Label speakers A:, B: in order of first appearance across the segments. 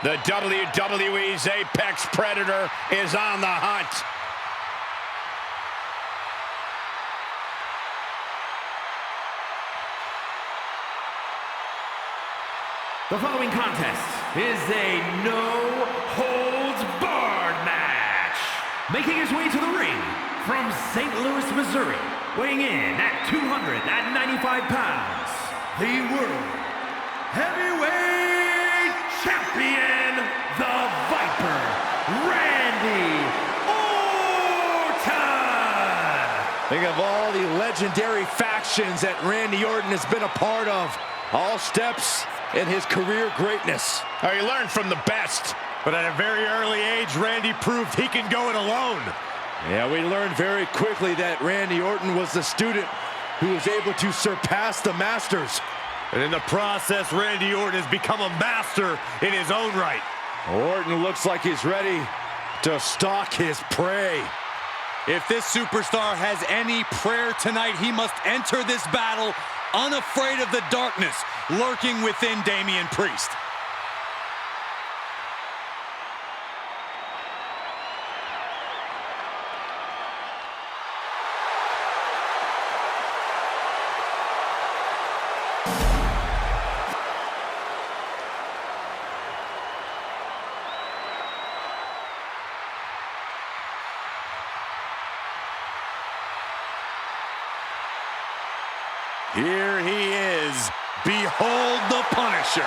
A: The WWE's Apex Predator is on the hunt.
B: The following contest is a no-holds-barred match. Making his way to the ring from St. Louis, Missouri, weighing in at 295 pounds, the World Heavyweight Champion, the Viper, Randy Orton!
C: Think of all the legendary factions that Randy Orton has been a part of. All steps in his career greatness.
A: Oh, you learn from the best.
D: But at a very early age, Randy proved he can go it alone.
C: Yeah, we learned very quickly that Randy Orton was the student who was able to surpass the masters.
D: And in the process, Randy Orton has become a master in his own right.
C: Orton looks like he's ready to stalk his prey.
D: If this superstar has any prayer tonight, he must enter this battle unafraid of the darkness lurking within Damian Priest. Here he is. Behold the Punisher.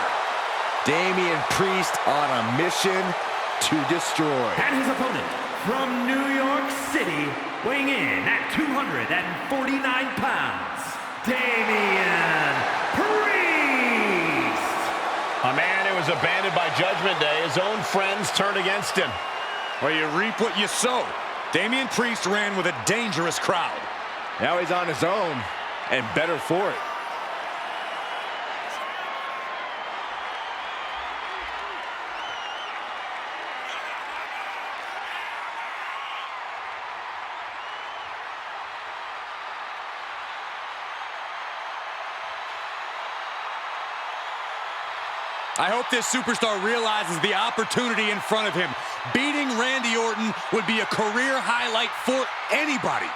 C: Damian Priest on a mission to destroy.
B: And his opponent from New York City, weighing in at 249 pounds, Damian Priest.
A: A man who was abandoned by Judgment Day. His own friends turned against him.
D: Well, you reap what you sow. Damian Priest ran with a dangerous crowd.
C: Now he's on his own, and better for it.
D: I hope this superstar realizes the opportunity in front of him. Beating Randy Orton would be a career highlight for anybody.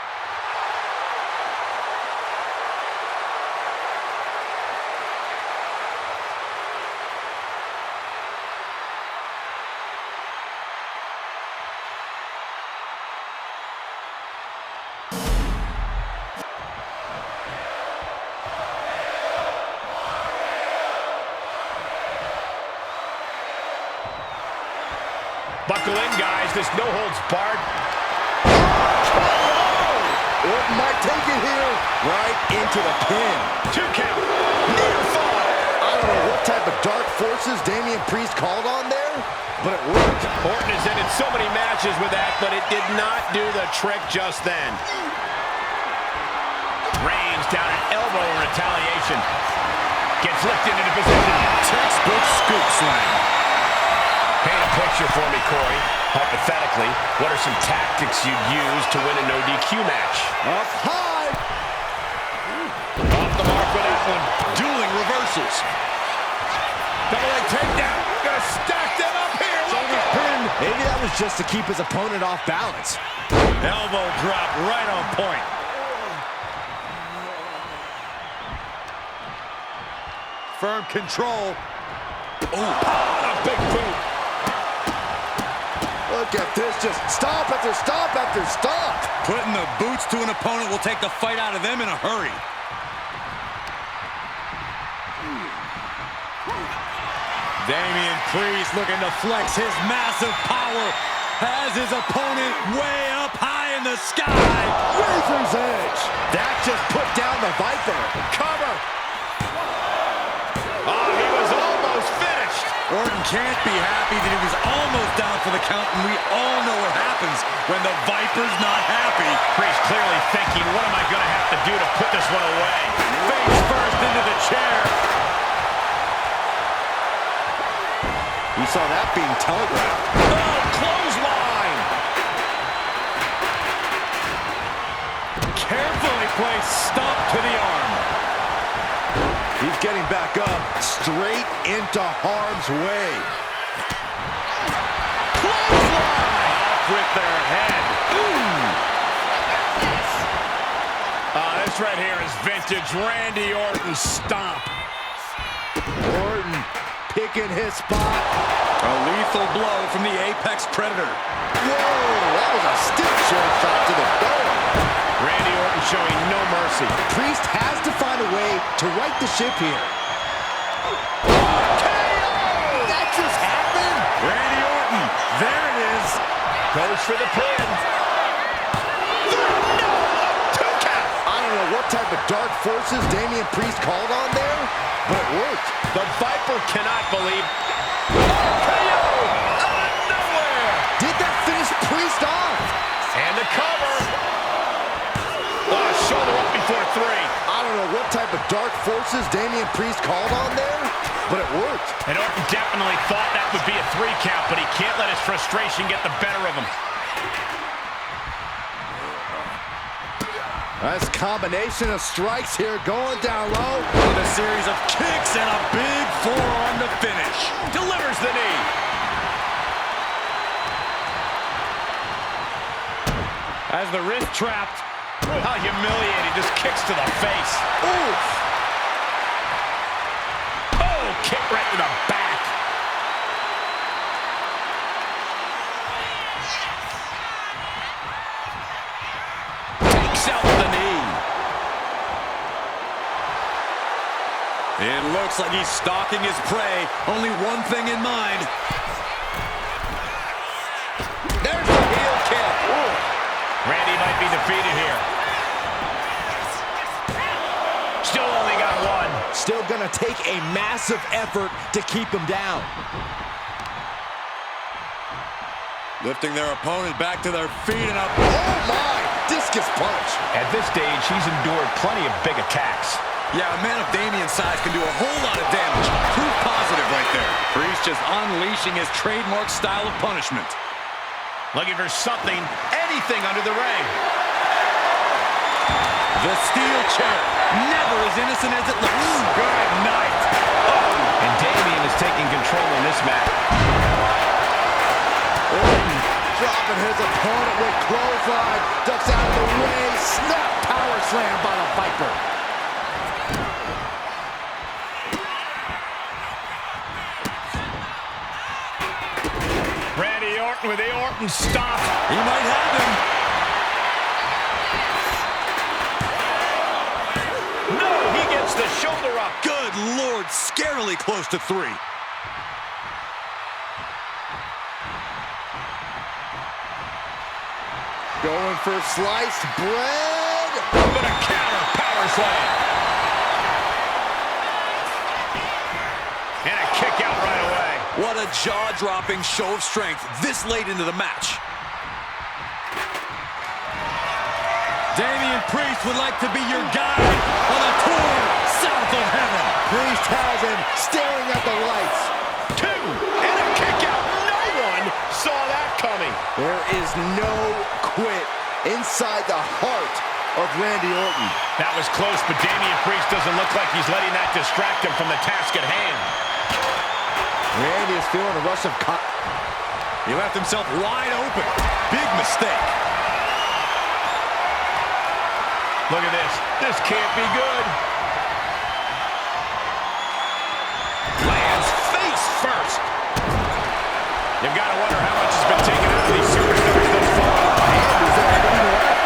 A: Buckle in, guys. This no-holds-barred.
C: Orton might take it here. Right into the pin.
A: 2 count. Near fall.
C: I don't know what type of dark forces Damian Priest called on there, but it worked.
A: Orton has ended so many matches with that, but it did not do the trick just then. Reigns down an elbow in retaliation. Gets lifted into position.
D: Textbook scoop slam.
A: Paint a picture for me, Corey. Hypothetically, what are some tactics you'd use to win a no-DQ match?
C: Up high.
A: Off the mark with that one.
D: Dueling reversals.
A: Double leg takedown. Gonna stack that up here.
C: Shoulders pinned. Maybe that was just to keep his opponent off balance.
D: Elbow drop right on point. Firm control.
A: Ooh, a big boot.
C: Look at this, just stop after stop after stop.
D: Putting the boots to an opponent will take the fight out of them in a hurry. Damian Priest looking to flex his massive power. Has his opponent way up high in the sky.
C: Razor's edge. That just put down the Viper.
A: Cover. Oh, he was almost finished.
D: Orton can't be happy that he was almost down for the count, and we all know what happens when the Viper's not happy.
A: Priest clearly thinking, what am I going to have to do to put this one away?
D: Face first into the chair.
C: We saw that being telegraphed.
A: Oh, clothesline.
D: Carefully placed stomp to the arm.
C: He's getting back up, straight into harm's way.
D: with their head.
C: This right here is vintage Randy Orton stomp. Orton picking his spot.
D: A lethal blow from the Apex Predator.
C: Whoa, that was a stiff short shot to the dome.
A: Randy Orton showing no mercy.
C: Priest has to find a way to right the ship here. That just happened.
D: Randy Orton, there it is.
A: Goes for the pin.
C: I don't know what type of dark forces Damian Priest called on there, but it worked.
A: The Viper cannot believe. KO out of nowhere.
C: Did that finish Priest off?
A: And the cover. Oh, shoulder up before 3.
C: I don't know what type of dark forces Damian Priest called on there, but it worked.
A: And Orton definitely thought that would be a 3 count, but he can't let his frustration get the better of him.
C: Nice combination of strikes here going down low.
D: With a series of kicks and a big forearm to finish.
A: Delivers the knee.
D: As the wrist trapped.
A: How humiliating. Just kicks to the face.
C: Oof.
A: Oh, kick right to the back. Takes out the knee.
D: It looks like he's stalking his prey. Only one thing in mind.
C: There's the heel kick. Ooh.
A: Randy might be defeated here. Still only got 1.
C: Still gonna take a massive effort to keep him down.
D: Lifting their opponent back to their feet and up.
C: Oh my! Discus punch.
A: At this stage, he's endured plenty of big attacks.
D: Yeah, a man of Damian's size can do a whole lot of damage. Proof positive right there. Priest just unleashing his trademark style of punishment.
A: Looking for something, anything under the ring.
D: The steel chair, never as innocent as it looks.
A: Good night. Oh, and Damian is taking control in this match.
C: Orton dropping his opponent with clothesline. Ducks out of the way. Snap power slam by the Viper.
A: Randy Orton with the Orton stomp.
D: He might have him.
A: No, he gets the shoulder up.
D: Good Lord, scarily close to 3.
C: Going for sliced bread.
A: But a counter power slam. And a kick out right away.
D: What a jaw-dropping show of strength this late into the match. Damian Priest would like to be your guide on a tour south of heaven.
C: Priest has him staring at the lights.
A: 2, and a kick out. No one saw that coming.
C: There is no quit inside the heart of Randy Orton.
A: That was close, but Damian Priest doesn't look like he's letting that distract him from the task at hand.
C: Randy is feeling a rush of
D: He left himself wide open. Big mistake.
A: Look at this. This can't be good. Lands face first. You've got to wonder how much has been taken out of these superstars thus far.
C: And is there anything left?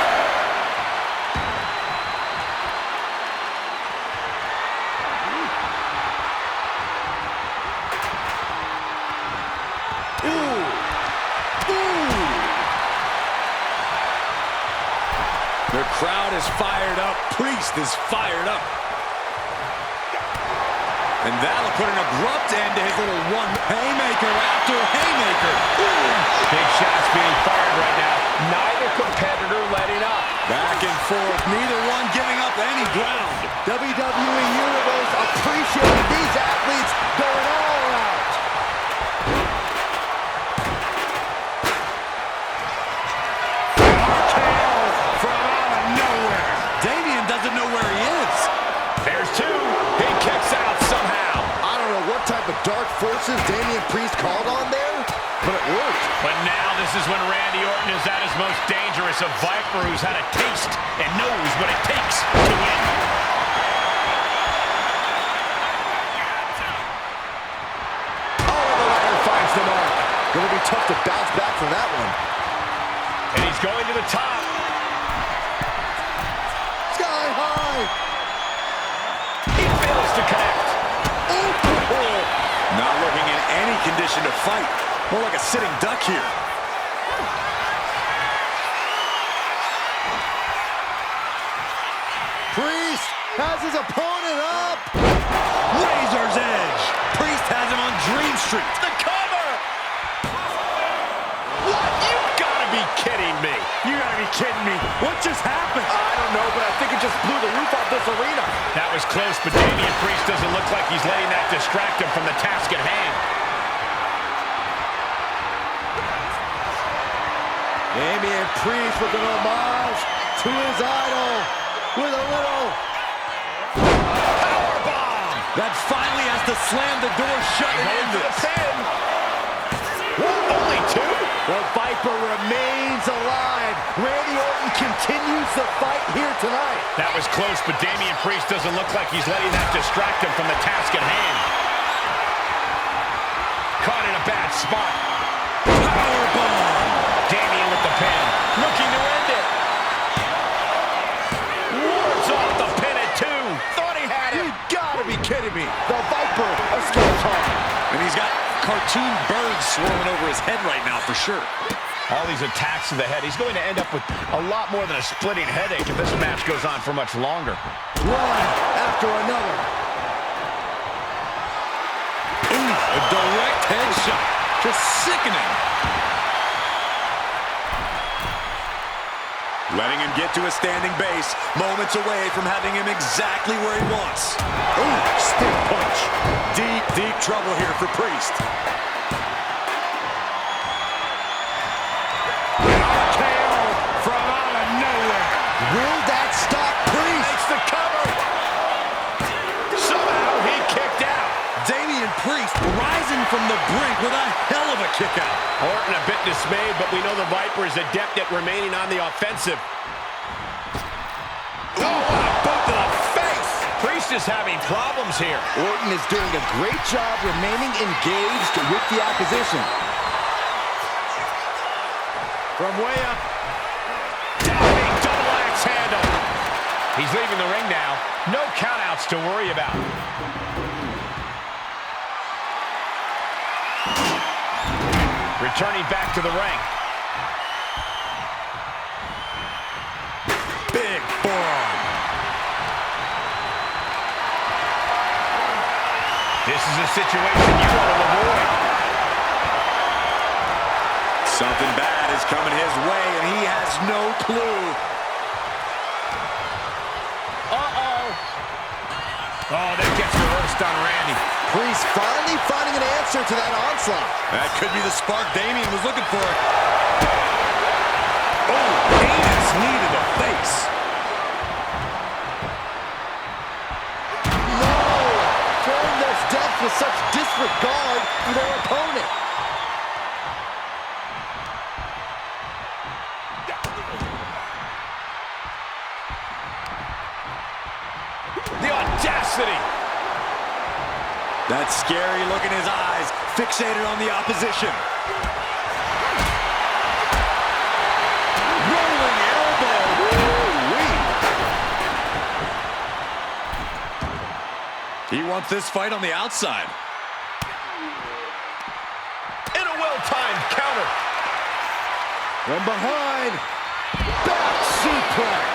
D: The crowd is fired up. Priest is fired up. And that'll put an abrupt end to his little one. Haymaker after haymaker. Ooh.
A: Big shots being fired right now. Neither competitor letting up.
D: Back and forth. Neither one giving up any ground.
C: WWE Universe appreciating these athletes going all out.
D: Damian doesn't know where he is.
A: There's 2. He kicks out somehow.
C: I don't know what type of dark forces Damian Priest called on there, but it worked.
A: But now this is when Randy Orton dangerous a Viper who's had a taste and knows what it takes to win.
C: Oh, the ladder finds the mark. Gonna be tough to bounce back from that one.
A: And he's going to the top.
C: Sky high.
A: He fails to connect.
D: Not looking in any condition to fight. More like a sitting duck here.
C: Priest has his opponent up.
D: Razor's edge. Priest has him on Dream Street.
A: The cover! What? You gotta be kidding me.
C: You gotta be kidding me. What just happened? I don't know, but I think it just blew the roof off this arena.
A: That was close, but Damian Priest doesn't look like he's letting that distract him from the task at hand.
C: Damian Priest with an homage to his idol with a little
A: Powerbomb!
D: That finally has to slam the door shut and end
A: Into the
D: this.
A: pin. What? Only two?
C: The Viper remains alive. Randy Orton continues the fight here tonight.
A: That was close, but Damian Priest doesn't look like he's letting that distract him from the task at hand. Caught in a bad spot.
D: Powerbomb.
A: Damian with the pin. Looking to end it. Wards off the pin at two. Thought he had
C: You
A: it.
C: gotta be kidding me. The Viper escapes hard.
D: And he's got cartoon birds swirling over his head right now for sure.
A: All these attacks to the head. He's going to end up with a lot more than a splitting headache if this match goes on for much longer.
C: One after another.
D: Ooh, a direct headshot. Just sickening. Letting him get to a standing base, moments away from having him exactly where he wants. Ooh, stiff punch. Deep, deep trouble here for Priest.
A: KO from out of nowhere.
C: Will that stop Priest?
A: Makes the cover. Somehow he kicked out.
D: Damian Priest rising from the brink with a hell of a kick out.
A: Orton a bit dismayed, but we know the Viper is adept at remaining on the offensive. Oh, what a boot to the face. Priest is having problems here.
C: Orton is doing a great job remaining engaged with the opposition.
A: From way up. Diving double axe handle. He's leaving the ring now. No countouts to worry about. Returning back to the ring.
D: Big forearm.
A: This is a situation you want to avoid.
D: Something bad is coming his way, and he has no clue.
A: Uh-oh. Oh, that gets reversed on Randy.
C: Priest finally finding an answer to that onslaught.
D: That could be the spark Damian was looking for. Oh, heinous knee to the face.
C: No! Throwing those depths with such disregard for their opponent.
A: The audacity.
D: That scary look in his eyes, fixated on the opposition. Rolling elbow. Woo-wee. He wants this fight on the outside.
A: In a well-timed counter.
C: From behind. Back suplex.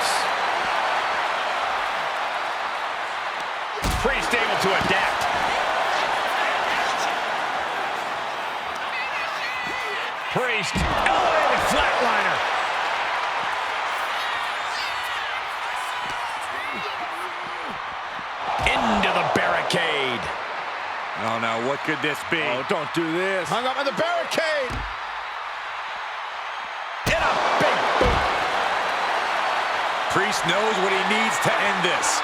A: Priest able to adapt. Priest, elevated flatliner. Into the barricade.
D: Oh, no, what could this be?
C: Oh, don't do this.
A: Hung up on the barricade. In a big boot.
D: Priest knows what he needs to end this.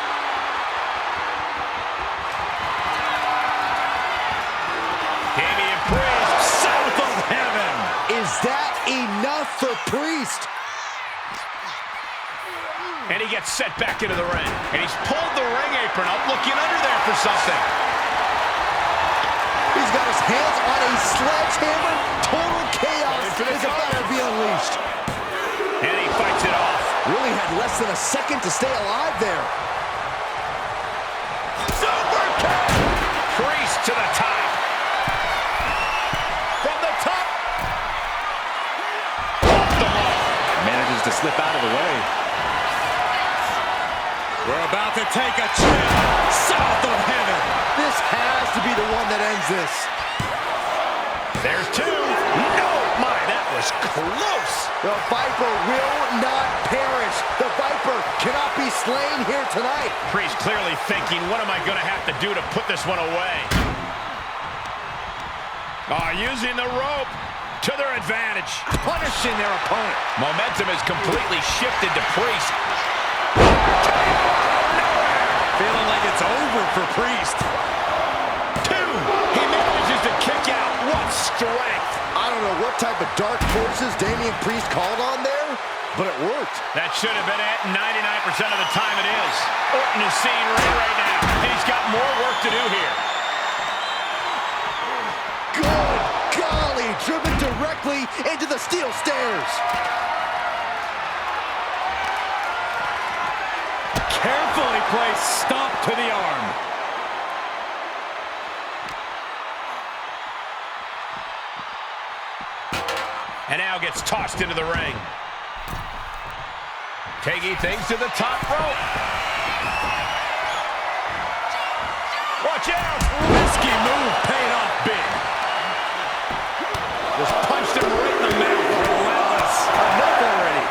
A: Damian Priest, south of heaven.
C: Is that enough for Priest?
A: And he gets set back into the ring. And he's pulled the ring apron up, looking under there for something.
C: He's got his hands on a sledgehammer. Total chaos is about to be unleashed.
A: And he fights it off.
C: Really had less than a second to stay alive there.
A: Super kick! Priest to the top. From the top. Off the mark.
C: Manages to slip out of the way.
D: We're about to take a trip south of heaven.
C: This has to be the one that ends this.
A: There's two. No, my, that was close.
C: The Viper will not perish. The Viper cannot be slain here tonight.
A: Priest clearly thinking, what am I going to have to do to put this one away? Using the rope to their advantage.
C: Punishing their opponent.
A: Momentum has completely shifted to Priest.
D: Feeling like it's over for Priest.
A: Two. He manages to kick out. What strength.
C: I don't know what type of dark forces Damian Priest called on there, but it worked.
A: That should have been it. 99% of the time it is. Orton is seeing Ray right now. He's got more work to do here.
C: Good golly, driven directly into the steel stairs.
D: Carefully placed stomp to the arm.
A: And now gets tossed into the ring. Taking things to the top rope. Watch out!
D: Risky move paid off big.
A: Just punched him right in the mouth.
D: Relentless.
C: Enough already.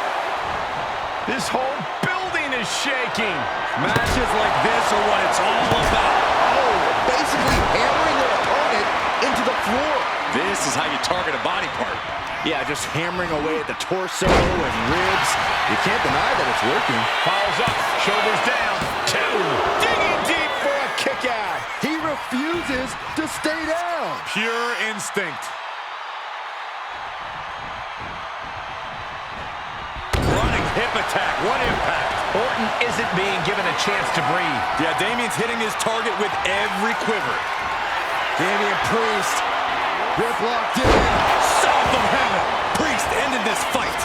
A: This whole building is shaking.
D: Matches like this are what it's all about.
C: Oh, basically hammering their opponent into the floor.
D: This is how you target a body part.
C: Yeah, just hammering away at the torso and ribs. You can't deny that it's working.
A: Follows up, shoulders down. Two. Digging deep for a kick out.
C: He refuses to stay down.
D: Pure instinct. Running hip attack. What impact.
A: Orton isn't being given a chance to breathe.
D: Yeah, Damian's hitting his target with every quiver.
C: Damian Priest, grip locked in.
D: South of heaven. Priest ended this fight.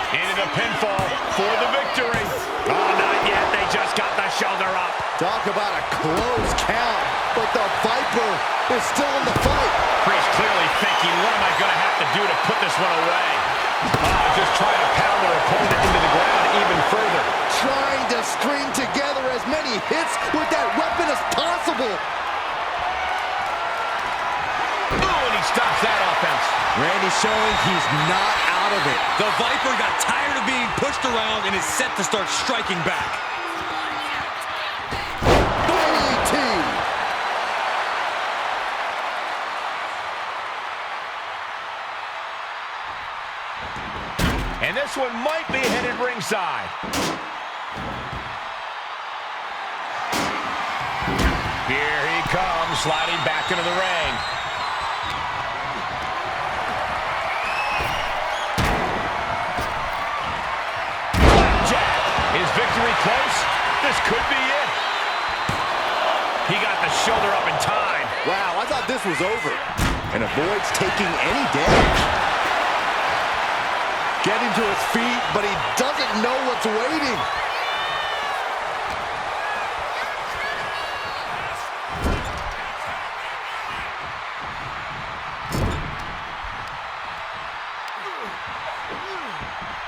A: Into the pinfall for the victory. Oh, not yet. They just got the shoulder up.
C: Talk about a close count, but the Viper is still in the fight.
A: Priest clearly thinking, what am I going to have to do to put this one away? Just trying to pound their opponent into the ground even further.
C: Trying to string together as many hits with that weapon as possible.
A: Ooh, and he stops that offense.
C: Randy showing he's not out of it.
D: The Viper got tired of being pushed around and is set to start striking back.
C: DDT.
A: And this one might be headed ringside. Here he comes, sliding back into the ring. Flapjack. Is victory close? This could be it. He got the shoulder up in time.
C: Wow, I thought this was over. And avoids taking any damage. Getting to his feet, but he doesn't know what's waiting.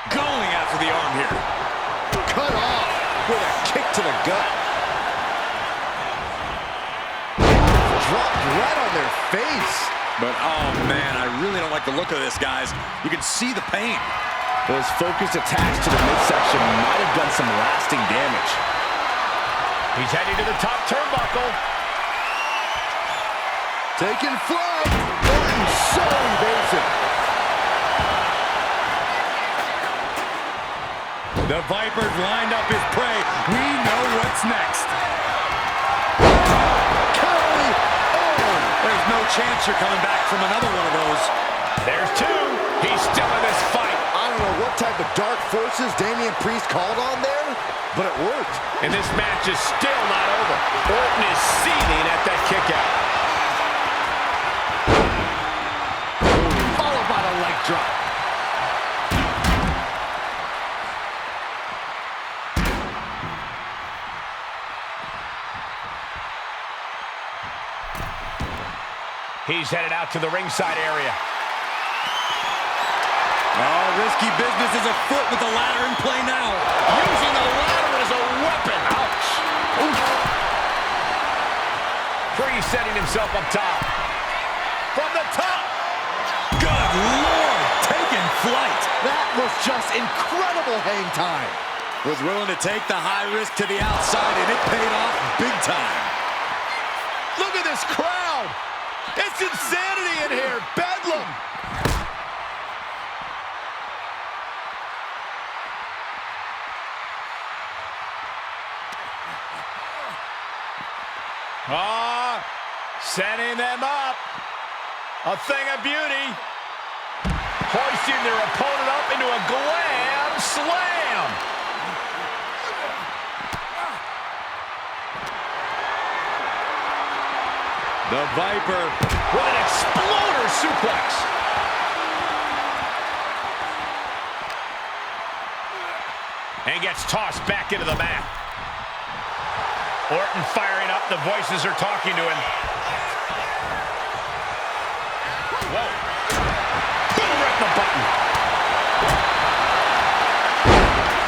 D: Going after the arm here.
C: Cut off with a kick to the gut. Dropped right on their face.
D: But, oh, man, I really don't like the look of this, guys. You can see the pain.
C: Those focused attacks to the midsection might have done some lasting damage.
A: He's heading to the top turnbuckle.
C: Taking flight. Orton so invasive.
D: The Viper's lined up his prey. We know what's next.
C: Carry on.
D: There's no chance you're coming back from another one of those.
A: There's two. He's still in this fight.
C: I don't know what type of dark forces Damian Priest called on there, but it worked.
A: And this match is still not over. Orton is seething at that kick out.
C: Followed by the leg drop.
A: He's headed out to the ringside area.
D: Oh, risky business is afoot with the ladder in play now.
A: Using the ladder as a weapon. Ouch. Oof. Setting himself up top. From the top.
D: Good Lord, taking flight.
C: That was just incredible hang time.
D: Was willing to take the high risk to the outside, and it paid off big time.
C: Look at this crowd. It's insanity in here. Bedlam.
A: Setting them up. A thing of beauty. Hoisting their opponent up into a glam slam.
D: The Viper
A: with an exploder suplex. And gets tossed back into the mat. Orton firing up. The voices are talking to him. Whoa. Boom, right in the button.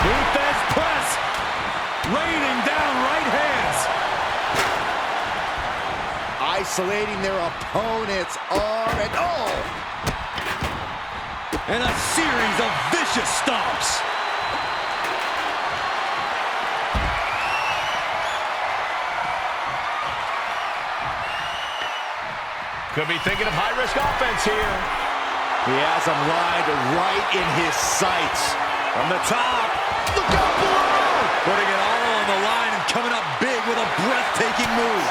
C: Defense press. Raining down right hands. Isolating their opponent's arm and oh!
D: and a series of vicious stomps.
A: Could be thinking of high-risk offense here.
C: He has him lined right in his sights.
D: From the top.
C: Look out below!
D: Putting it all on the line and coming up big with a breathtaking move.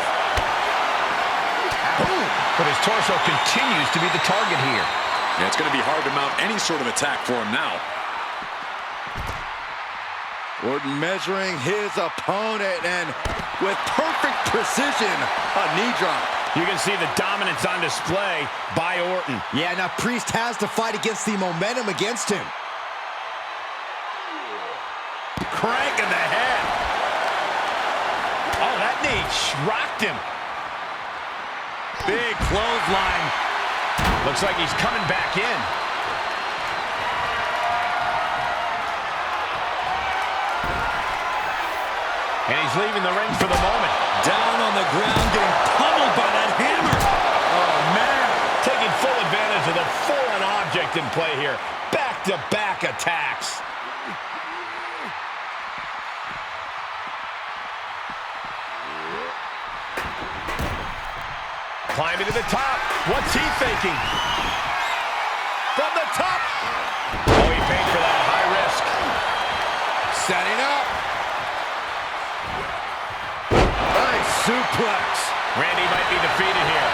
A: Boom. But his torso continues to be the target here.
E: Yeah, it's going to be hard to mount any sort of attack for him now.
C: Orton measuring his opponent and with perfect precision, a knee drop.
A: You can see the dominance on display by Orton.
C: Yeah, now Priest has to fight against the momentum against him.
A: Crank in the head. Oh, that knee rocked him.
D: Big clothesline.
A: Looks like he's coming back in. And he's leaving the ring for the moment.
D: Down on the ground, getting pummeled by that hammer.
A: Oh, man. Taking full advantage of the foreign object in play here. Back-to-back attacks. Climbing to the top. What's he thinking? From the top. Oh, he paid for that. High risk.
C: Setting up. Nice suplex.
A: Randy might be defeated here.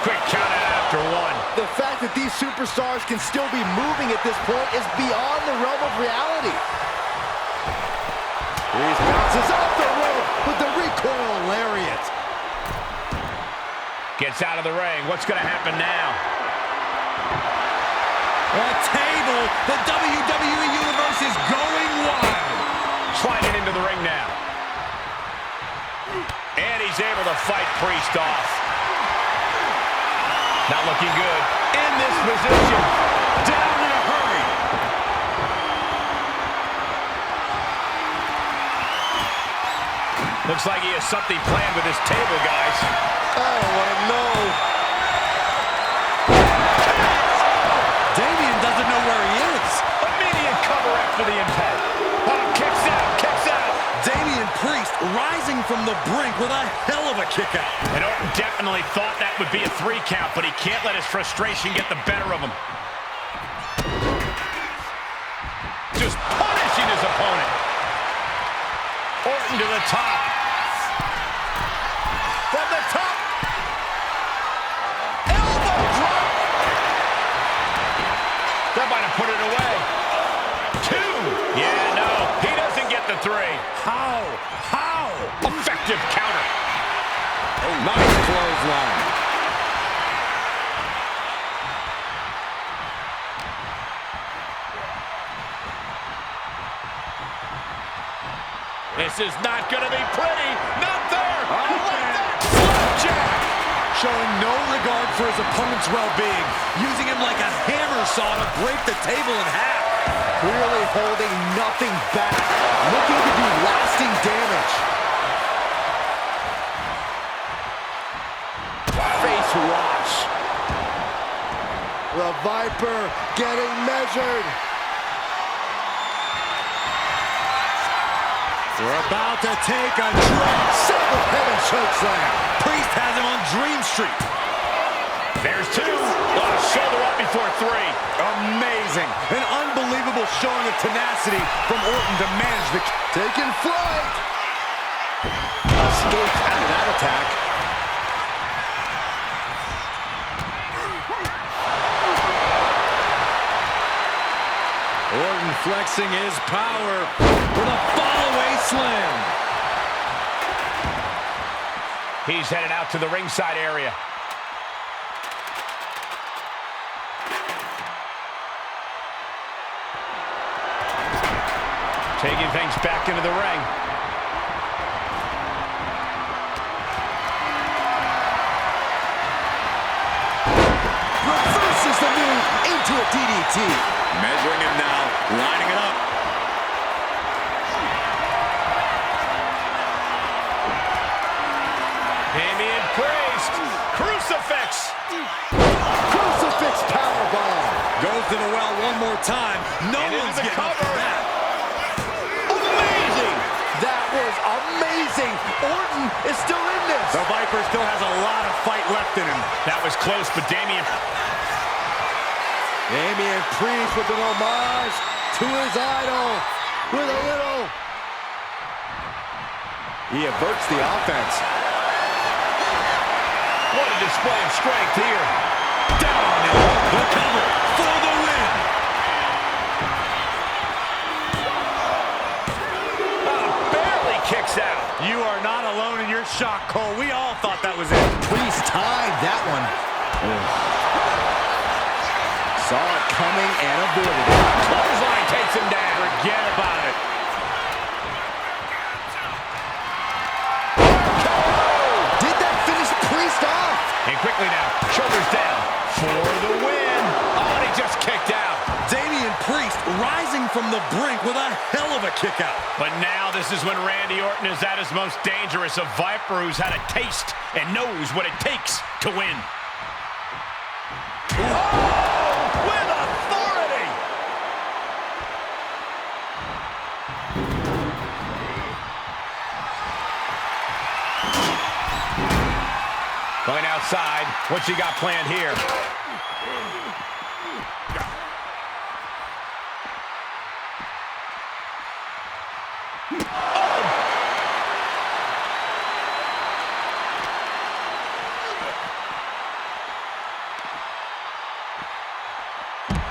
A: Quick count out after one.
C: The fact that these superstars can still be moving at this point is beyond the realm of reality. He bounces off the rope with the recoil lariat.
A: Gets out of the ring. What's going to happen now?
D: A table. The WWE Universe is going wild.
A: Sliding into the ring now. And he's able to fight Priest off. Not looking good. In this position.
D: Down in a hurry.
A: Looks like he has something planned with his table, guys.
C: I don't want to know.
D: Damian doesn't know where he is.
A: Immediate cover after the impact. Oh, kicks out, kicks out.
D: Damian Priest rising from the brink with a hell of a kick out.
A: And Orton definitely thought that would be a 3 count, but he can't let his frustration get the better of him. Just punishing his opponent. Orton to the top. From the top. Elbow drop. That might have put it away. 2. Yeah, aggressive counter.
D: Oh, nice clothesline.
A: This is not going to be pretty. Not there.
C: Oh,
A: Slapjack.
D: Showing no regard for his opponent's well-being. Using him like a hammer saw to break the table in half.
C: Clearly holding nothing back. Looking to do lasting damage. Face wash. The Viper getting measured.
D: We're about to take a drop.
C: Single head and chokeslam.
D: Priest has him on Dream Street.
A: There's two. Shoulder up before three.
D: Amazing. An unbelievable showing of tenacity from Orton to manage the...
C: Taking flight. Escaped out of that attack.
D: Orton flexing his power with a fall-away slam.
A: He's headed out to the ringside area. Taking things back into the ring.
C: Reverses the move into a DDT.
E: Measuring him now, lining it up.
A: Damian Priest. Crucifix.
C: Crucifix powerbomb.
D: Goes to the well one more time. No
A: And into
D: one's
A: the
D: getting up
A: cover.
D: for that.
C: Amazing. That was amazing. Orton is still in this.
D: The Viper still has a lot of fight left in him.
A: That was close, but Damian...
C: Damian Priest with an homage to his idol with a little. He averts the offense.
A: What a display of strength here.
D: Down on him. The cover for the win.
A: Barely kicks out.
D: You are not alone in your shock, Cole. We all thought that was it.
C: Priest timed that one. Saw it coming and avoided it.
A: Clothesline takes him down.
D: Forget about it.
C: Did that finish Priest off?
A: And quickly now, shoulders down for the win. Oh, and he just kicked out.
D: Damian Priest rising from the brink with a hell of a kick out.
A: But now this is when Randy Orton is at his most dangerous. A Viper who's had a taste and knows what it takes to win. With authority! Going outside. What you got planned here?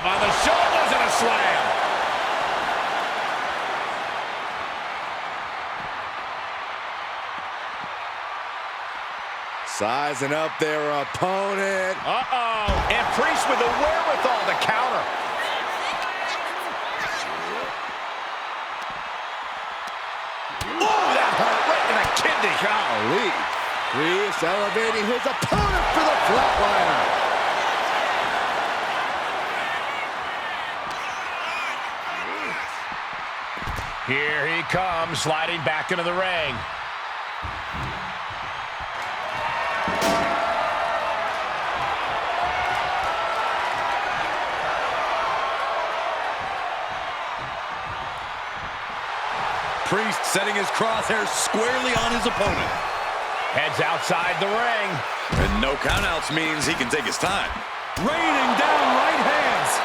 A: On the shoulders and a slam.
C: Sizing up their opponent.
A: Uh-oh. And Priest with the wherewithal to counter. Ooh, that hurt right in the kidney.
C: Golly. Priest elevating his opponent for the flatliner.
A: Here he comes, sliding back into the ring.
D: Priest setting his crosshairs squarely on his opponent.
A: Heads outside the ring.
E: And no countouts means he can take his time.
D: Raining down right hands.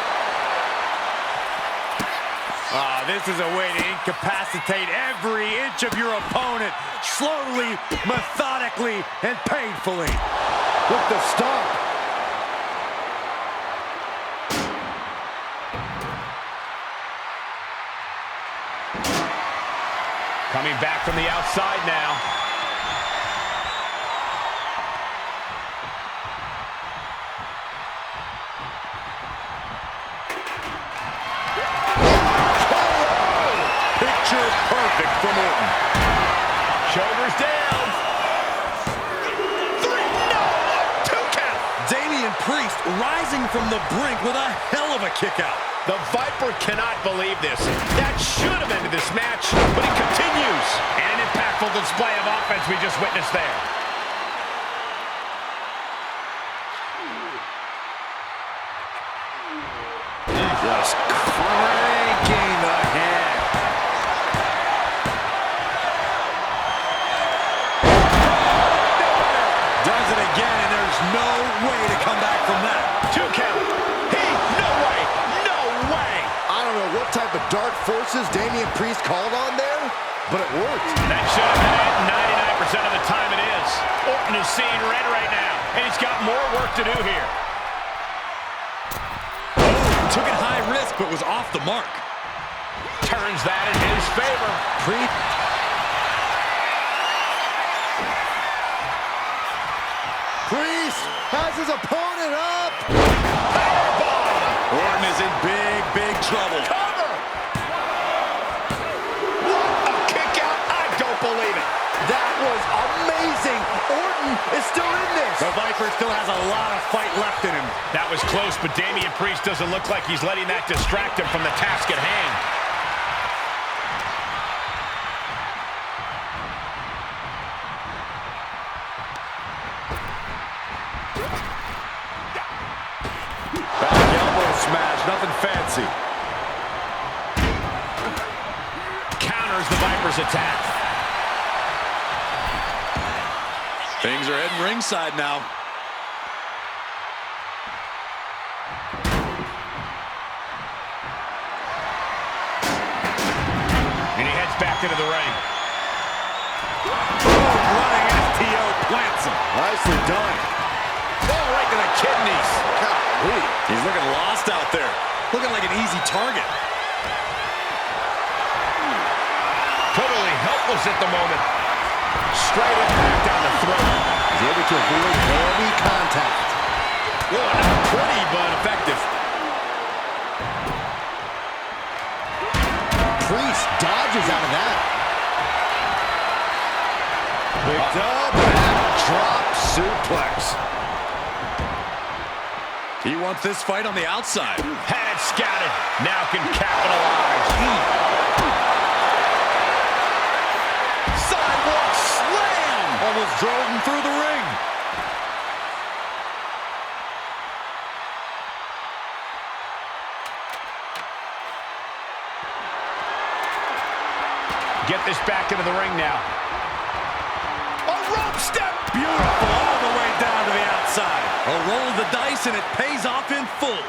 D: This is a way to incapacitate every inch of your opponent. Slowly, methodically, and painfully.
C: With the stomp.
A: Coming back from the outside now.
E: Picture perfect from Orton.
A: Shoulders down. 3, no, 2 count.
D: Damian Priest rising from the brink with a hell of a kick out.
A: The Viper cannot believe this. That should have ended this match, but it continues. And an impactful display of offense we just witnessed there.
C: Just cranking the head.
D: Does it again, and there's no way to come back from that.
A: 2 count. No way. No way.
C: I don't know what type of dark forces Damian Priest called on there, but it worked.
A: That should have been it. 99% of the time it is. Orton is seeing red right now, and he's got more work to do here.
D: Took it high risk, but was off the mark.
A: Turns that in his favor.
C: Priest has his opponent up.
A: Powerbomb.
D: Orton is in big, big trouble.
A: Cover. What a kick out. I don't believe it.
C: That was amazing. Orton is still in this.
D: The Viper still has a lot of fight left in him.
A: That was close, but Damian Priest doesn't look like he's letting that distract him from the task at hand.
C: Back elbow smash, nothing fancy.
A: Counters the Viper's attack.
E: Things are heading ringside now.
A: And he heads back into the ring.
D: Running FTO plants him.
C: Nicely done.
A: Oh, right to the kidneys.
C: Golly.
E: He's looking lost out there.
D: Looking like an easy target.
A: Totally helpless at the moment. Straight impact down the throat.
C: He's able to avoid heavy contact.
A: Well, not pretty, but effective.
C: Priest dodges out of that. Picked up, backdrop suplex.
E: He wants this fight on the outside.
A: Had it scouted. Now can capitalize.
E: Sidewalk slam!
D: Almost drove him through the ring.
A: Get this back into the ring now. A rope step.
D: Beautiful all the way down to the outside. A roll of the dice and it pays off in full.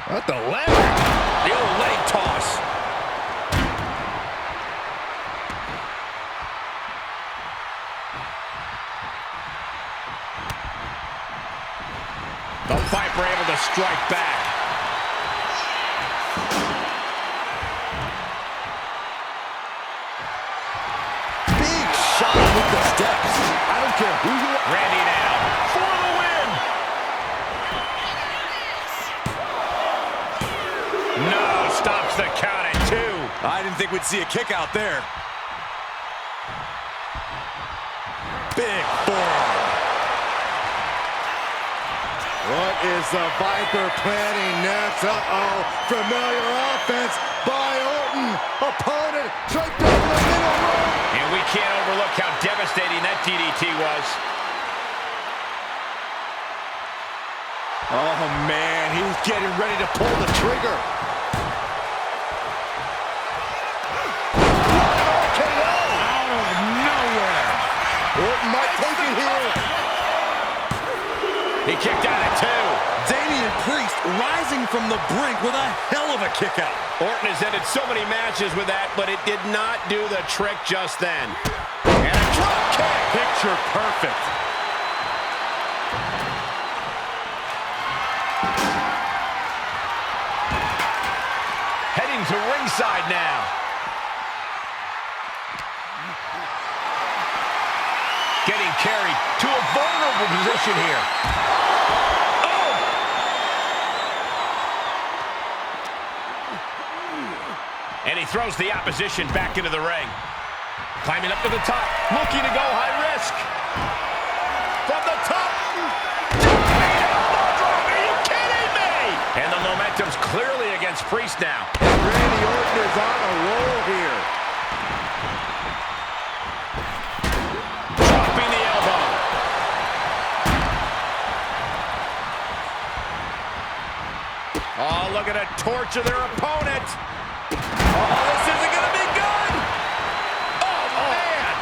C: What the leg? The old leg toss.
A: The Viper able to strike back.
C: Big shot with the steps. I don't care who you are.
A: Randy now for the win. No, stops the count at 2.
D: I didn't think we'd see a kick out there. Big forearm.
C: What is the Viper planning next? Uh-oh. Familiar offense by Orton. Opponent straight down the middle rope.
A: And we can't overlook how devastating that DDT was.
C: Oh, man. He's getting ready to pull the trigger. KO out of nowhere. Orton might take it here.
A: He kicked out at 2.
D: Damian Priest rising from the brink with a hell of a kick out.
A: Orton has ended so many matches with that, but it did not do the trick just then. And a drop kick.
D: Picture perfect.
A: Heading to ringside now. to a vulnerable position here. Oh! And he throws the opposition back into the ring. Climbing up to the top, looking to go high risk. From the top. Are you kidding me? And the momentum's clearly against Priest now.
C: Randy Orton is on a roll here.
A: Dropping the elbow. Oh, looking to torture their opponent. Oh, this isn't going to be good. Oh, man.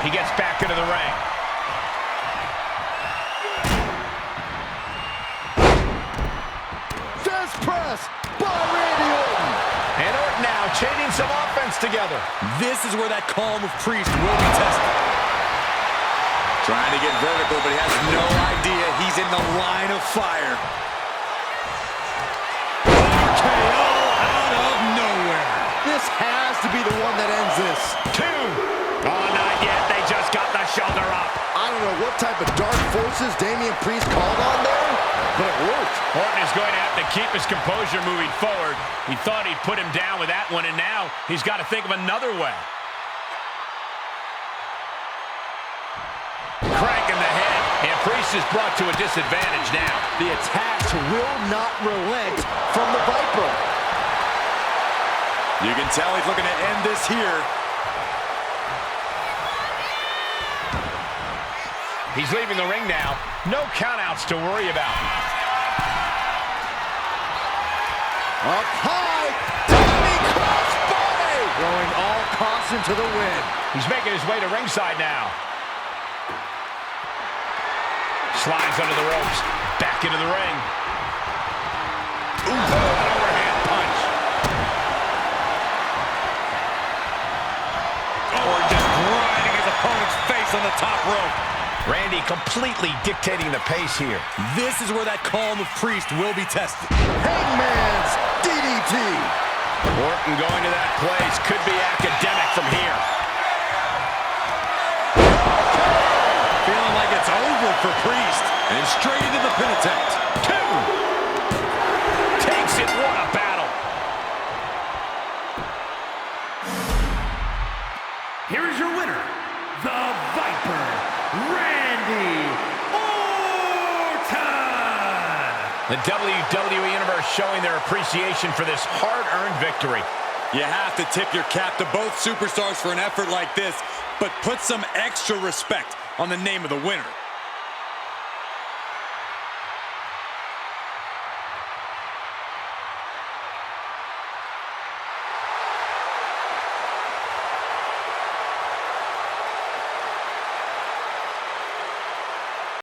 A: He gets back into the ring.
C: Fist press by Randy Orton.
A: And Orton now chaining some offense together.
D: This is where that calm of Priest will be tested.
E: Trying to get vertical, but he has no idea he's in the line of fire.
D: KO out of nowhere.
C: This has to be the one that ends this.
A: 2. Oh, not yet. They just got the shoulder up.
C: I don't know what type of dark forces Damian Priest called on there, but it worked.
A: Orton is going to have to keep his composure moving forward. He thought he'd put him down with that one, and now he's got to think of another way. Crank in the head, and Priest is brought to a disadvantage now.
C: The attacks will not relent from the Viper.
E: You can tell he's looking to end this here.
A: He's leaving the ring now. No countouts to worry about.
C: Up high, diving crossbody, throwing all caution to the wind.
A: He's making his way to ringside now. Slides under the ropes, back into the ring. Ooh, an overhand punch.
D: Or just grinding his opponent's face on the top rope.
A: Randy completely dictating the pace here.
D: This is where that calm of Priest will be tested.
C: Hangman's DDT.
A: Orton going to that place could be academic from here.
D: Feeling like it's over for Priest.
E: And straight into the pin attempt.
A: 2. Takes it. What a battle.
B: Here is your winner, the Viper, Randy Orton!
A: The WWE Universe showing their appreciation for this hard-earned victory.
D: You have to tip your cap to both superstars for an effort like this, but put some extra respect on the name of the winner.